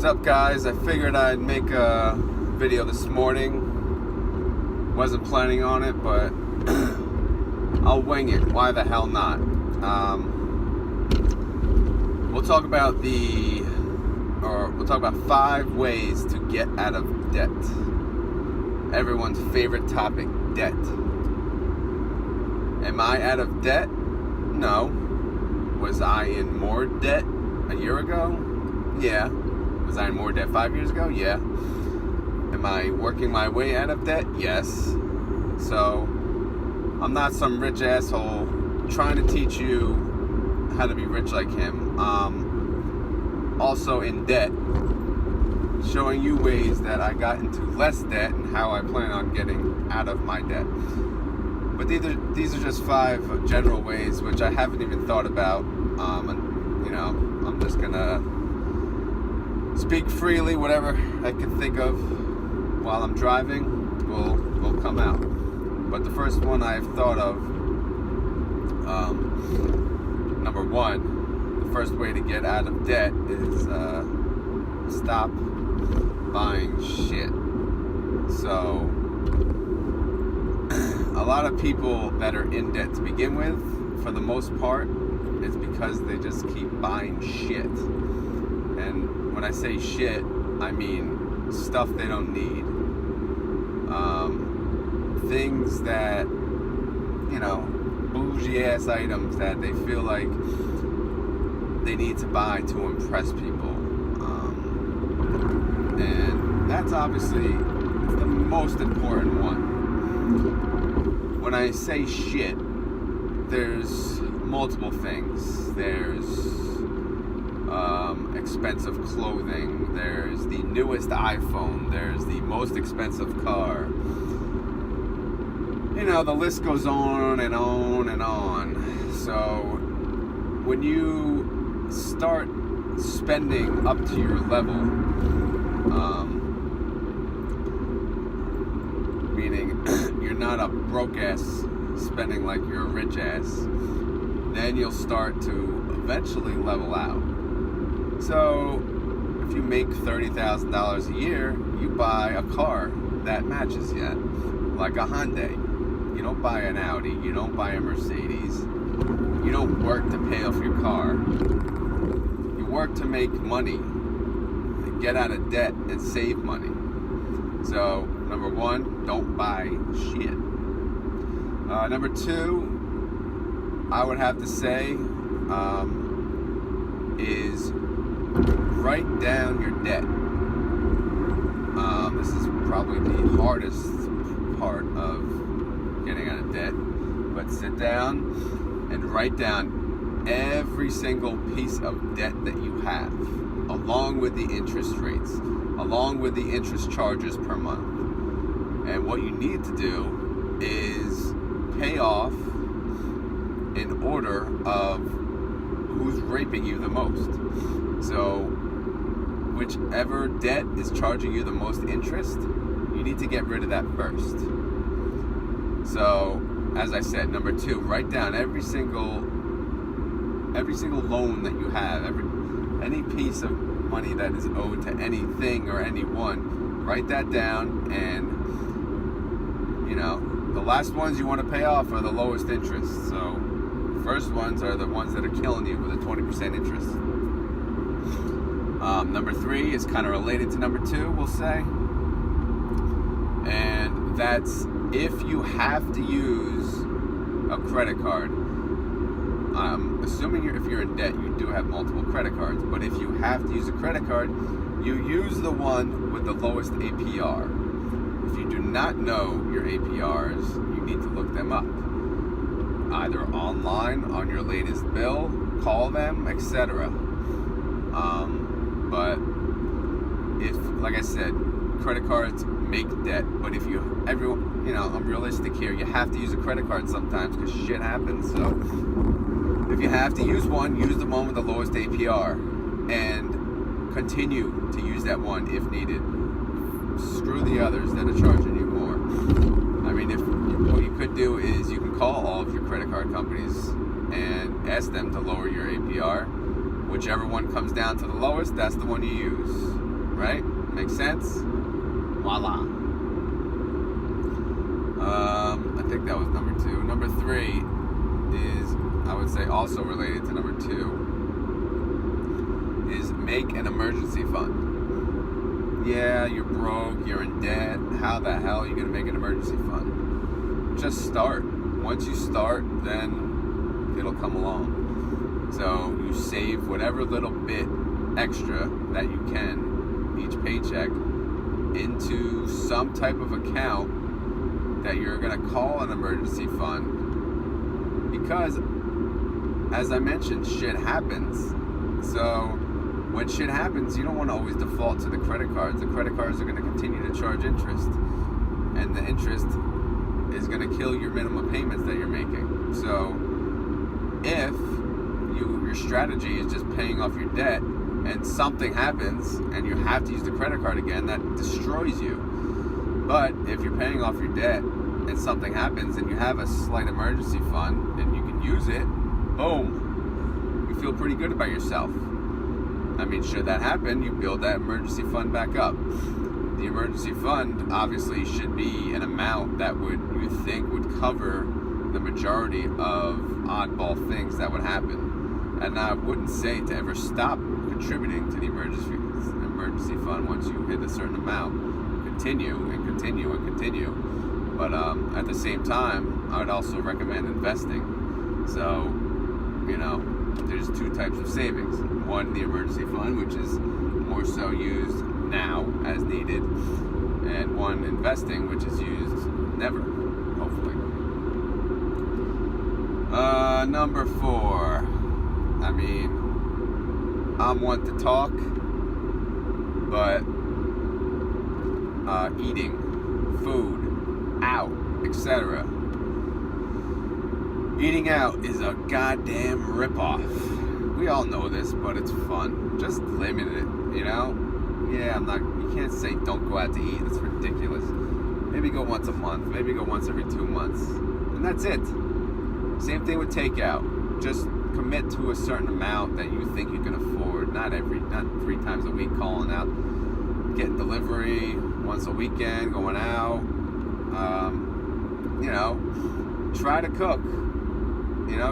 What's up, guys? I figured I'd make a video this morning. Wasn't planning on it, but I'll wing it. Why the hell not? We'll talk about we'll talk about 5 ways to get out of debt. Everyone's favorite topic, debt. Am I out of debt? No. Was I in more debt a year ago? Yeah. Was I in more debt 5 years ago? Yeah. Am I working my way out of debt? Yes. So, I'm not some rich asshole trying to teach you how to be rich like him. Also in debt, showing you ways that I got into less debt and how I plan on getting out of my debt. But these are just 5 general ways which I haven't even thought about. I'm just gonna speak freely. Whatever I can think of while I'm driving will come out. But the first one I've thought of, number 1, the first way to get out of debt is stop buying shit. So a lot of people that are in debt to begin with, for the most part, it's because they just keep buying shit. And when I say shit, I mean stuff they don't need. Things that, bougie ass items that they feel like they need to buy to impress people. And that's obviously the most important one. When I say shit, there's multiple things. There's expensive clothing, there's the newest iPhone, there's the most expensive car. The list goes on and on and on. So when you start spending up to your level, meaning you're not a broke ass spending like you're a rich ass, then you'll start to eventually level out. So if you make $30,000 a year, you buy a car that matches you, like a Hyundai. You don't buy an Audi, you don't buy a Mercedes. You don't work to pay off your car. You work to make money, get out of debt, and save money. So, number 1, don't buy shit. Number 2, I would have to say, is write down your debt. This is probably the hardest part of getting out of debt, but sit down and write down every single piece of debt that you have, along with the interest rates, along with the interest charges per month. And what you need to do is pay off in order of who's raping you the most. So whichever debt is charging you the most interest, you need to get rid of that first. So, as I said, number 2, write down every single loan that you have, any piece of money that is owed to anything or anyone. Write that down, and the last ones you want to pay off are the lowest interest. So, the first ones are the ones that are killing you with a 20% interest. Number 3 is kind of related to number 2, we'll say, and that's if you have to use a credit card. Assuming if you're in debt, you do have multiple credit cards, but if you have to use a credit card, you use the one with the lowest APR. If you do not know your APRs, you need to look them up, either online, on your latest bill, call them, etc. But if, like I said, credit cards make debt, but if I'm realistic here, you have to use a credit card sometimes because shit happens. So if you have to use one, use the one with the lowest APR and continue to use that one if needed. Screw the others that are charging you more. I mean, what you could do is you can call all of your credit card companies and ask them to lower your APR. Whichever one comes down to the lowest, that's the one you use. right? Makes sense? Voila. I think that was number 2. Number 3 is, I would say, also related to number 2, is make an emergency fund. Yeah, you're broke, you're in debt. How the hell are you going to make an emergency fund? Just start. Once you start, then it'll come along. So you save whatever little bit extra that you can each paycheck into some type of account that you're going to call an emergency fund, because as I mentioned, shit happens. So when shit happens, you don't want to always default to the credit cards. The credit cards are going to continue to charge interest, and the interest is going to kill your minimum payments that you're making. So if your strategy is just paying off your debt and something happens and you have to use the credit card again, that destroys you. But if you're paying off your debt and something happens and you have a slight emergency fund and you can use it, boom, you feel pretty good about yourself. I mean, should that happen, you build that emergency fund back up. The emergency fund obviously should be an amount that you think would cover the majority of oddball things that would happen. And I wouldn't say to ever stop contributing to the emergency fund once you hit a certain amount. Continue and continue and continue. But at the same time, I would also recommend investing. So, there's 2 types of savings. One, the emergency fund, which is more so used now as needed. And one, investing, which is used never, hopefully. Number 4. I mean, I'm one to talk, but eating, food, out, etc. Eating out is a goddamn ripoff. We all know this, but it's fun. Just limit it, Yeah, you can't say don't go out to eat. That's ridiculous. Maybe go once a month, maybe go once every 2 months. And that's it. Same thing with takeout. Just commit to a certain amount that you think you can afford. Not 3 times a week calling out, getting delivery once a weekend, going out. Try to cook.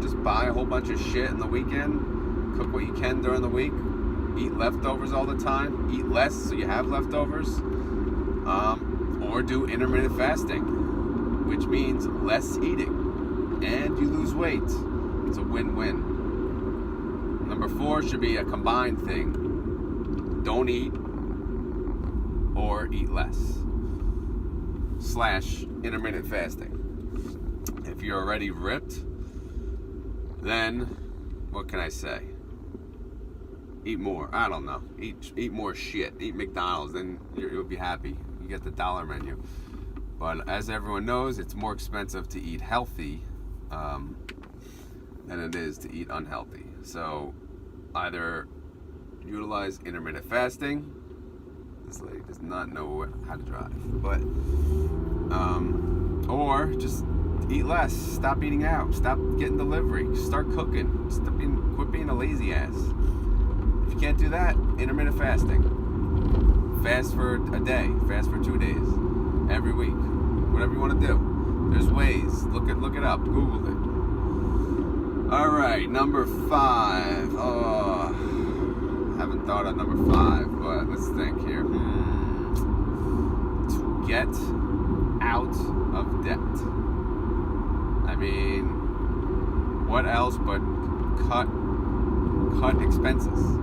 Just buy a whole bunch of shit in the weekend. Cook what you can during the week. Eat leftovers all the time. Eat less so you have leftovers. Or do intermittent fasting, which means less eating. And you lose weight. It's a win-win. Number 4 should be a combined thing. Don't eat or eat less. / intermittent fasting. If you're already ripped, then what can I say? Eat more. I don't know. Eat more shit. Eat McDonald's, then you'll be happy. You get the dollar menu. But as everyone knows, it's more expensive to eat healthy than it is to eat unhealthy. So either utilize intermittent fasting. This lady does not know how to drive, but or just eat less. Stop eating out. Stop getting delivery. Start cooking. Quit being a lazy ass. If you can't do that, intermittent fasting. Fast for a day. Fast for 2 days. Every week. Whatever you want to do. There's ways. Look it up. Google it. All right, number 5. Oh, haven't thought of number 5, but let's think here. To get out of debt. I mean, what else but cut expenses?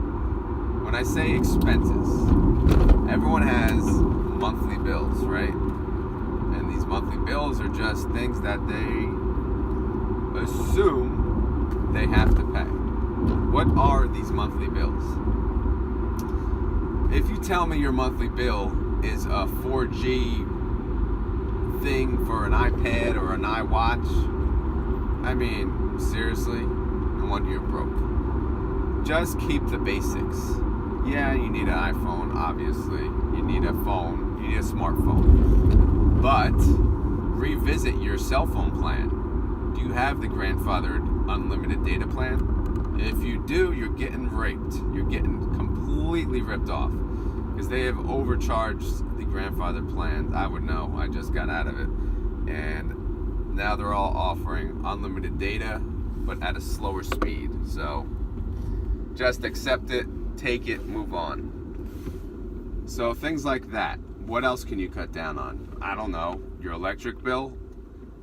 When I say expenses, everyone has monthly bills, right? And these monthly bills are just things that they assume they have to pay. What are these monthly bills? If you tell me your monthly bill is a 4G thing for an iPad or an iWatch, I mean, seriously, no wonder you're broke. Just keep the basics. Yeah, you need an iPhone, obviously. You need a phone. You need a smartphone. But revisit your cell phone plan. Do you have the grandfathered unlimited data plan? If you do, you're getting raped. You're getting completely ripped off. because they have overcharged the grandfather plans. I would know. I just got out of it. And now they're all offering unlimited data, but at a slower speed. So just accept it, take it, move on. So things like that. What else can you cut down on? I don't know. Your electric bill?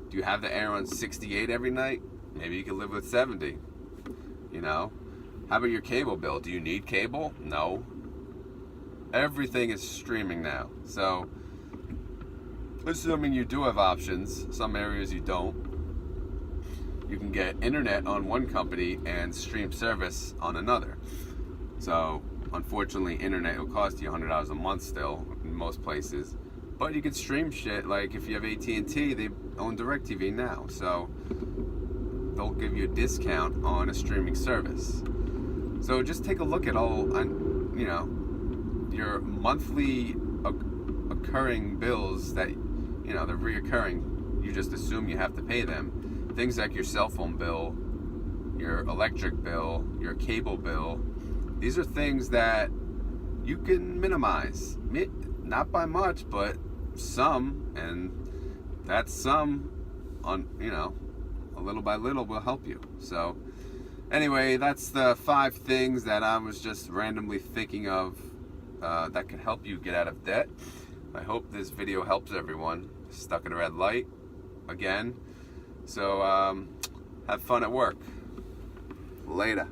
Do you have the air on 68 every night? Maybe you can live with 70. You know? How about your cable bill? Do you need cable? No. Everything is streaming now. So, assuming you do have options, some areas you don't, you can get internet on one company and stream service on another. So, unfortunately, internet will cost you $100 a month still in most places. But you can stream shit, like if you have AT&T, they own DirecTV now. So, they'll give you a discount on a streaming service. So just take a look at all, you know, your monthly occurring bills that, you know, they're reoccurring. You just assume you have to pay them. Things like your cell phone bill, your electric bill, your cable bill. These are things that you can minimize. Not by much, but some. And that sum, on, you know, a little by little will help you. So anyway, that's the 5 things that I was just randomly thinking of that can help you get out of debt. I hope this video helps everyone. Stuck in a red light again. So have fun at work. Later.